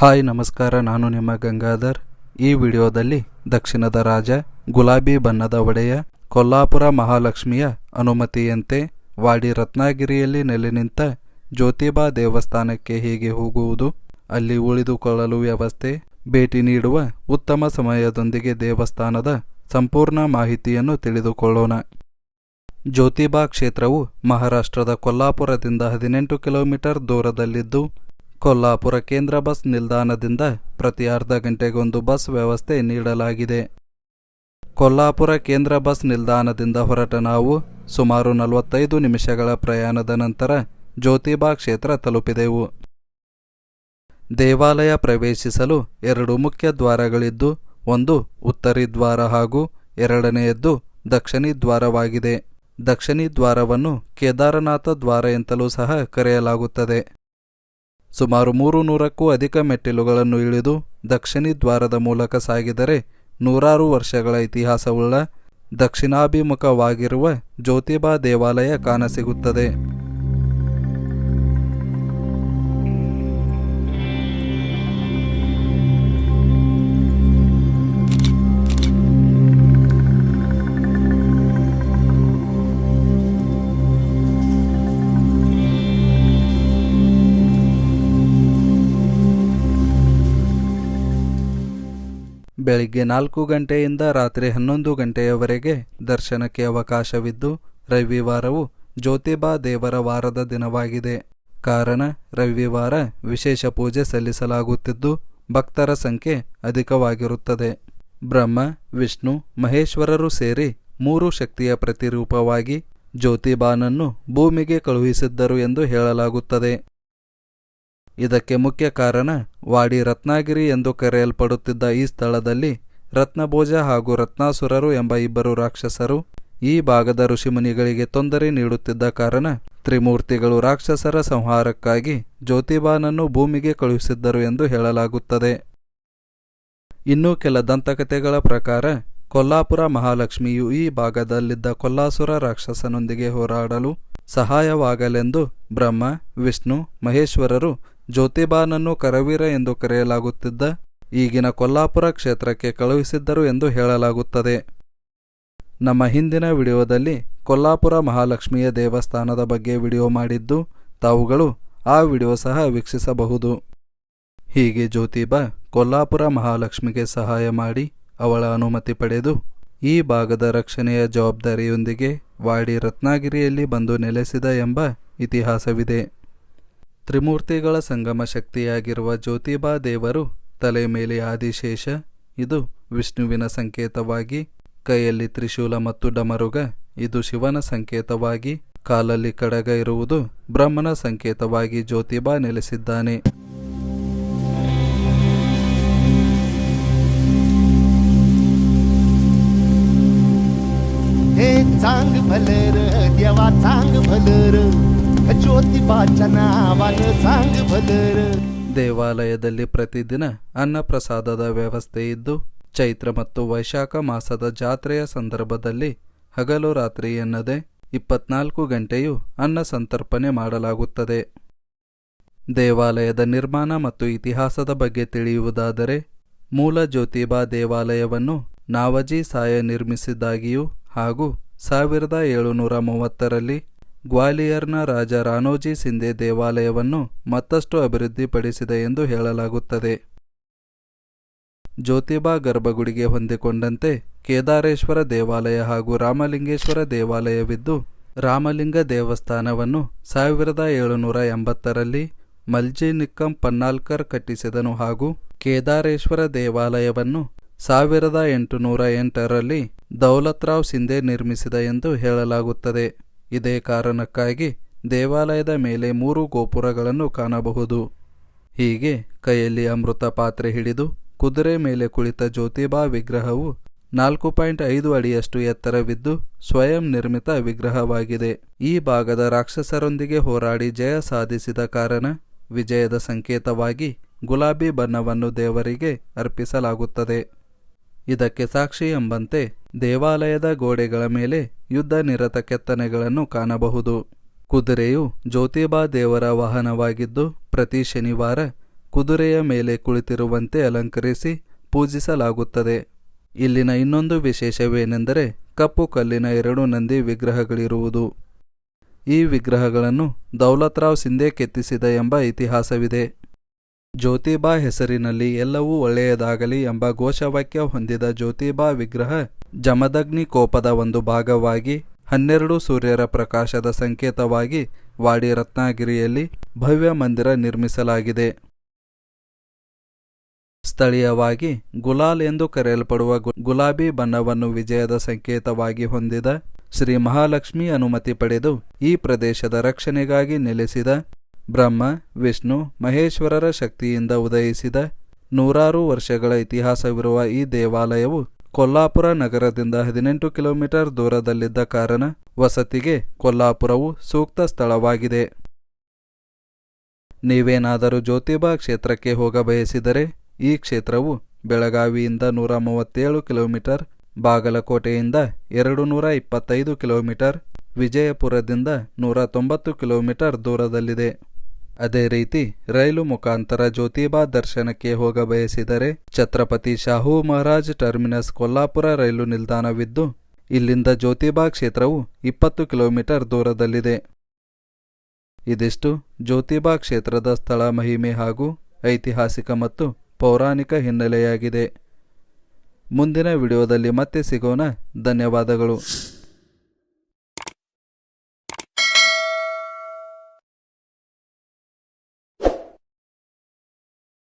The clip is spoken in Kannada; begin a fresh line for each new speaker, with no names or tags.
ಹಾಯ್ ನಮಸ್ಕಾರ, ನಾನು ನಿಮ್ಮ ಗಂಗಾಧರ್. ಈ ವಿಡಿಯೋದಲ್ಲಿ ದಕ್ಷಿಣದ ರಾಜ, ಗುಲಾಬಿ ಬಣ್ಣದ ಒಡೆಯ, ಕೊಲ್ಲಾಪುರ ಮಹಾಲಕ್ಷ್ಮಿಯ ಅನುಮತಿಯಂತೆ ವಾಡಿ ರತ್ನಗಿರಿಯಲ್ಲಿ ನೆಲೆ ನಿಂತ ಜ್ಯೋತಿಬಾ ದೇವಸ್ಥಾನಕ್ಕೆ ಹೇಗೆ ಹೋಗುವುದು, ಅಲ್ಲಿ ಉಳಿದುಕೊಳ್ಳಲು ವ್ಯವಸ್ಥೆ, ಭೇಟಿ ನೀಡುವ ಉತ್ತಮ ಸಮಯದೊಂದಿಗೆ ದೇವಸ್ಥಾನದ ಸಂಪೂರ್ಣ ಮಾಹಿತಿಯನ್ನು ತಿಳಿದುಕೊಳ್ಳೋಣ. ಜ್ಯೋತಿಬಾ ಕ್ಷೇತ್ರವು ಮಹಾರಾಷ್ಟ್ರದ ಕೊಲ್ಲಾಪುರದಿಂದ 18 ಕಿಲೋಮೀಟರ್ ದೂರದಲ್ಲಿದ್ದು, ಕೊಲ್ಲಾಪುರ ಕೇಂದ್ರ ಬಸ್ ನಿಲ್ದಾಣದಿಂದ ಪ್ರತಿ ಅರ್ಧ ಗಂಟೆಗೊಂದು ಬಸ್ ವ್ಯವಸ್ಥೆ ನೀಡಲಾಗಿದೆ. ಕೊಲ್ಲಾಪುರ ಕೇಂದ್ರ ಬಸ್ ನಿಲ್ದಾಣದಿಂದ ಹೊರಟ ನಾವು ಸುಮಾರು 45 ನಿಮಿಷಗಳ ಪ್ರಯಾಣದ ನಂತರ ಜ್ಯೋತಿಬಾ ಕ್ಷೇತ್ರ ತಲುಪಿದೆವು. ದೇವಾಲಯ ಪ್ರವೇಶಿಸಲು 2 ಮುಖ್ಯ ದ್ವಾರಗಳಿದ್ದು, ಒಂದು ಉತ್ತರಿ ದ್ವಾರ ಹಾಗೂ ಎರಡನೆಯದ್ದು ದಕ್ಷಿಣಿ ದ್ವಾರವಾಗಿದೆ. ದಕ್ಷಿಣಿ ದ್ವಾರವನ್ನು ಕೇದಾರನಾಥ ದ್ವಾರ ಎಂತಲೂ ಸಹ ಕರೆಯಲಾಗುತ್ತದೆ. ಸುಮಾರು 300ಕ್ಕೂ ಅಧಿಕ ಮೆಟ್ಟಿಲುಗಳನ್ನು ಇಳಿದು ದಕ್ಷಿಣಿ ದ್ವಾರದ ಮೂಲಕ ಸಾಗಿದರೆ ನೂರಾರು ವರ್ಷಗಳ ಇತಿಹಾಸವುಳ್ಳ ದಕ್ಷಿಣಾಭಿಮುಖವಾಗಿರುವ ಜ್ಯೋತಿಬಾ ದೇವಾಲಯ ಕಾಣಸಿಗುತ್ತದೆ. ಬೆಳಿಗ್ಗೆ 4 ಗಂಟೆಯಿಂದ ರಾತ್ರಿ 11 ಗಂಟೆಯವರೆಗೆ ದರ್ಶನಕ್ಕೆ ಅವಕಾಶವಿದ್ದು, ರವಿವಾರವು ಜ್ಯೋತಿಬಾ ದೇವರ ವಾರದ ದಿನವಾಗಿದೆ. ಕಾರಣ ರವಿವಾರ ವಿಶೇಷ ಪೂಜೆ ಸಲ್ಲಿಸಲಾಗುತ್ತಿದ್ದು ಭಕ್ತರ ಸಂಖ್ಯೆ ಅಧಿಕವಾಗಿರುತ್ತದೆ. ಬ್ರಹ್ಮ, ವಿಷ್ಣು, ಮಹೇಶ್ವರರು ಸೇರಿ 3 ಶಕ್ತಿಯ ಪ್ರತಿರೂಪವಾಗಿ ಜ್ಯೋತಿಬಾನನ್ನು ಭೂಮಿಗೆ ಕಳುಹಿಸಿದ್ದರು ಎಂದು ಹೇಳಲಾಗುತ್ತದೆ. ಇದಕ್ಕೆ ಮುಖ್ಯ ಕಾರಣ ವಾಡಿ ರತ್ನಗಿರಿ ಎಂದು ಕರೆಯಲ್ಪಡುತ್ತಿದ್ದ ಈ ಸ್ಥಳದಲ್ಲಿ ರತ್ನಭೋಜ ಹಾಗೂ ರತ್ನಾಸುರರು ಎಂಬ 2 ರಾಕ್ಷಸರು ಈ ಭಾಗದ ಋಷಿಮುನಿಗಳಿಗೆ ತೊಂದರೆ ನೀಡುತ್ತಿದ್ದ ಕಾರಣ ತ್ರಿಮೂರ್ತಿಗಳು ರಾಕ್ಷಸರ ಸಂಹಾರಕ್ಕಾಗಿ ಜ್ಯೋತಿಬಾನನ್ನು ಭೂಮಿಗೆ ಕಳುಹಿಸಿದ್ದರು ಎಂದು ಹೇಳಲಾಗುತ್ತದೆ. ಇನ್ನೂ ಕೆಲ ದಂತಕಥೆಗಳ ಪ್ರಕಾರ ಕೊಲ್ಲಾಪುರ ಮಹಾಲಕ್ಷ್ಮಿಯು ಈ ಭಾಗದಲ್ಲಿದ್ದ ಕೊಲ್ಲಾಸುರ ರಾಕ್ಷಸನೊಂದಿಗೆ ಹೋರಾಡಲು ಸಹಾಯವಾಗಲೆಂದು ಬ್ರಹ್ಮ, ವಿಷ್ಣು, ಮಹೇಶ್ವರರು ಜ್ಯೋತಿಬಾನನ್ನು ಕರವೀರ ಎಂದು ಕರೆಯಲಾಗುತ್ತಿದ್ದ ಈಗಿನ ಕೊಲ್ಲಾಪುರ ಕ್ಷೇತ್ರಕ್ಕೆ ಕಳುಹಿಸಿದ್ದರು ಎಂದು ಹೇಳಲಾಗುತ್ತದೆ. ನಮ್ಮ ಹಿಂದಿನ ವಿಡಿಯೋದಲ್ಲಿ ಕೊಲ್ಲಾಪುರ ಮಹಾಲಕ್ಷ್ಮಿಯ ದೇವಸ್ಥಾನದ ಬಗ್ಗೆ ವಿಡಿಯೋ ಮಾಡಿದ್ದು, ತಾವುಗಳು ಆ ವಿಡಿಯೋ ಸಹ ವೀಕ್ಷಿಸಬಹುದು. ಹೀಗೆ ಜ್ಯೋತಿಬಾ ಕೊಲ್ಲಾಪುರ ಮಹಾಲಕ್ಷ್ಮಿಗೆ ಸಹಾಯ ಮಾಡಿ ಅವಳ ಅನುಮತಿ ಪಡೆದು ಈ ಭಾಗದ ರಕ್ಷಣೆಯ ಜವಾಬ್ದಾರಿಯೊಂದಿಗೆ ವಾಡಿ ರತ್ನಗಿರಿಯಲ್ಲಿ ಬಂದು ನೆಲೆಸಿದ ಎಂಬ ಇತಿಹಾಸವಿದೆ. ತ್ರಿಮೂರ್ತಿಗಳ ಸಂಗಮ ಶಕ್ತಿಯಾಗಿರುವ ಜ್ಯೋತಿಬಾ ದೇವರು ತಲೆ ಮೇಲೆ ಆದಿಶೇಷ, ಇದು ವಿಷ್ಣುವಿನ ಸಂಕೇತವಾಗಿ, ಕೈಯಲ್ಲಿ ತ್ರಿಶೂಲ ಮತ್ತು ಡಮರುಗ, ಇದು ಶಿವನ ಸಂಕೇತವಾಗಿ, ಕಾಲಲ್ಲಿ ಕಡಗ ಇರುವುದು ಬ್ರಹ್ಮನ ಸಂಕೇತವಾಗಿ ಜ್ಯೋತಿಬಾ ನೆಲೆಸಿದ್ದಾನೆ.
चांग भलर देवा चांग भलर ज्योतिबाच्या नावानं सांग भलर.
ದೇವಾಲಯದಲ್ಲಿ ಪ್ರತಿದಿನ ಅನ್ನಪ್ರಸಾದದ ವ್ಯವಸ್ಥೆ ಇದ್ದು, ಚೈತ್ರ ಮತ್ತು ವೈಶಾಖ ಮಾಸದ ಜಾತ್ರೆಯ ಸಂದರ್ಭದಲ್ಲಿ ಹಗಲು ರಾತ್ರಿ ಎನ್ನದೆ 24 ಗಂಟೆಯೂ ಅನ್ನ ಸಂತರ್ಪಣೆ ಮಾಡಲಾಗುತ್ತದೆ. ದೇವಾಲಯದ ನಿರ್ಮಾಣ ಮತ್ತು ಇತಿಹಾಸದ ಬಗ್ಗೆ ತಿಳಿಯುವುದಾದರೆ, ಮೂಲ ಜ್ಯೋತಿಬಾ ದೇವಾಲಯವನ್ನು ನಾವಜಿ ಸಾಯ ನಿರ್ಮಿಸಿದ್ದಾಗಿಯೂ ಹಾಗೂ 1730ರಲ್ಲಿ ಗ್ವಾಲಿಯರ್ನ ರಾಜ ರಾಣೋಜಿ ಸಿಂಧೆ ದೇವಾಲಯವನ್ನು ಮತ್ತಷ್ಟು ಅಭಿವೃದ್ಧಿಪಡಿಸಿದೆ ಎಂದು ಹೇಳಲಾಗುತ್ತದೆ. ಜ್ಯೋತಿಬಾ ಗರ್ಭಗುಡಿಗೆ ಹೊಂದಿಕೊಂಡಂತೆ ಕೇದಾರೇಶ್ವರ ದೇವಾಲಯ ಹಾಗೂ ರಾಮಲಿಂಗೇಶ್ವರ ದೇವಾಲಯವಿದ್ದು, ರಾಮಲಿಂಗ ದೇವಸ್ಥಾನವನ್ನು 1780ರಲ್ಲಿ ಮಲ್ಜಿ ನಿಕ್ಕಂ ಪನ್ನಾಲ್ಕರ್ ಕಟ್ಟಿಸಿದನು ಹಾಗೂ ಕೇದಾರೇಶ್ವರ ದೇವಾಲಯವನ್ನು 1808ರಲ್ಲಿ ದೌಲತ್ರಾವ್ ಸಿಂಧೆ ನಿರ್ಮಿಸಿದ ಎಂದು ಹೇಳಲಾಗುತ್ತದೆ. ಇದೇ ಕಾರಣಕ್ಕಾಗಿ ದೇವಾಲಯದ ಮೇಲೆ 3 ಗೋಪುರಗಳನ್ನು ಕಾಣಬಹುದು. ಹೀಗೆ ಕೈಯಲ್ಲಿ ಅಮೃತ ಪಾತ್ರೆ ಹಿಡಿದು ಕುದುರೆ ಮೇಲೆ ಕುಳಿತ ಜ್ಯೋತಿಬಾ ವಿಗ್ರಹವು 4.5 ಅಡಿಯಷ್ಟು ಎತ್ತರವಿದ್ದು ಸ್ವಯಂ ನಿರ್ಮಿತ ವಿಗ್ರಹವಾಗಿದೆ. ಈ ಭಾಗದ ರಾಕ್ಷಸರೊಂದಿಗೆ ಹೋರಾಡಿ ಜಯ ಸಾಧಿಸಿದ ಕಾರಣ ವಿಜಯದ ಸಂಕೇತವಾಗಿ ಗುಲಾಬಿ ಬಣ್ಣವನ್ನು ದೇವರಿಗೆ ಅರ್ಪಿಸಲಾಗುತ್ತದೆ. ಇದಕ್ಕೆ ಸಾಕ್ಷಿ ಎಂಬಂತೆ ದೇವಾಲಯದ ಗೋಡೆಗಳ ಮೇಲೆ ಯುದ್ಧ ನಿರತ ಕೆತ್ತನೆಗಳನ್ನು ಕಾಣಬಹುದು. ಕುದುರೆಯು ಜ್ಯೋತಿಬಾ ದೇವರ ವಾಹನವಾಗಿದ್ದು, ಪ್ರತಿ ಶನಿವಾರ ಕುದುರೆಯ ಮೇಲೆ ಕುಳಿತಿರುವಂತೆ ಅಲಂಕರಿಸಿ ಪೂಜಿಸಲಾಗುತ್ತದೆ. ಇಲ್ಲಿನ ಇನ್ನೊಂದು ವಿಶೇಷವೇನೆಂದರೆ ಕಪ್ಪು ಕಲ್ಲಿನ 2 ನಂದಿ ವಿಗ್ರಹಗಳಿರುವುದು. ಈ ವಿಗ್ರಹಗಳನ್ನು ದೌಲತ್ರಾವ್ ಸಿಂಧೆ ಕೆತ್ತಿಸಿದ ಎಂಬ ಇತಿಹಾಸವಿದೆ. ಜ್ಯೋತಿಬಾ ಹೆಸರಿನಲ್ಲಿ ಎಲ್ಲವೂ ಒಳ್ಳೆಯದಾಗಲಿ ಎಂಬ ಘೋಷವಾಕ್ಯ ಹೊಂದಿದ ಜ್ಯೋತಿಬಾ ವಿಗ್ರಹ ಜಮದಗ್ನಿ ಕೋಪದ ಒಂದು ಭಾಗವಾಗಿ 12 ಸೂರ್ಯರ ಪ್ರಕಾಶದ ಸಂಕೇತವಾಗಿ ವಾಡಿ ರತ್ನಗಿರಿಯಲ್ಲಿ ಭವ್ಯ ಮಂದಿರ ನಿರ್ಮಿಸಲಾಗಿದೆ. ಸ್ಥಳೀಯವಾಗಿ ಗುಲಾಲ್ ಎಂದು ಕರೆಯಲ್ಪಡುವ ಗುಲಾಬಿ ಬಣ್ಣವನ್ನು ವಿಜಯದ ಸಂಕೇತವಾಗಿ ಹೊಂದಿದ ಶ್ರೀ ಮಹಾಲಕ್ಷ್ಮಿ ಅನುಮತಿ ಪಡೆದು ಈ ಪ್ರದೇಶದ ರಕ್ಷಣೆಗಾಗಿ ನೆಲೆಸಿದ ಬ್ರಹ್ಮ ವಿಷ್ಣು ಮಹೇಶ್ವರರ ಶಕ್ತಿಯಿಂದ ಉದಯಿಸಿದ 100 ವರ್ಷಗಳ ಇತಿಹಾಸವಿರುವ ಈ ದೇವಾಲಯವು ಕೊಲ್ಲಾಪುರ ನಗರದಿಂದ 18 ಕಿಲೋಮೀಟರ್ ದೂರದಲ್ಲಿದ್ದ ಕಾರಣ ವಸತಿಗೆ ಕೊಲ್ಲಾಪುರವು ಸೂಕ್ತ ಸ್ಥಳವಾಗಿದೆ. ನೀವೇನಾದರೂ ಜ್ಯೋತಿಬಾ ಕ್ಷೇತ್ರಕ್ಕೆ ಹೋಗಬಯಸಿದರೆ ಈ ಕ್ಷೇತ್ರವು ಬೆಳಗಾವಿಯಿಂದ 137 ಕಿಲೋಮೀಟರ್, ಬಾಗಲಕೋಟೆಯಿಂದ 225 ಕಿಲೋಮೀಟರ್, ವಿಜಯಪುರದಿಂದ 190 ಕಿಲೋಮೀಟರ್ ದೂರದಲ್ಲಿದೆ. ಅದೇ ರೀತಿ ರೈಲು ಮುಖಾಂತರ ಜ್ಯೋತಿಬಾ ದರ್ಶನಕ್ಕೆ ಹೋಗಬಯಸಿದರೆ ಛತ್ರಪತಿ ಶಾಹು ಮಹಾರಾಜ್ ಟರ್ಮಿನಸ್ ಕೊಲ್ಲಾಪುರ ರೈಲು ನಿಲ್ದಾಣವಿದ್ದು ಇಲ್ಲಿಂದ ಜ್ಯೋತಿಬಾ ಕ್ಷೇತ್ರವು 20 ಕಿಲೋಮೀಟರ್ ದೂರದಲ್ಲಿದೆ. ಇದಿಷ್ಟು ಜ್ಯೋತಿಬಾ ಕ್ಷೇತ್ರದ ಸ್ಥಳ ಮಹಿಮೆ ಹಾಗೂ ಐತಿಹಾಸಿಕ ಮತ್ತು ಪೌರಾಣಿಕ ಹಿನ್ನೆಲೆಯಾಗಿದೆ. ಮುಂದಿನ ವಿಡಿಯೋದಲ್ಲಿ ಮತ್ತೆ ಸಿಗೋಣ. ಧನ್ಯವಾದಗಳು.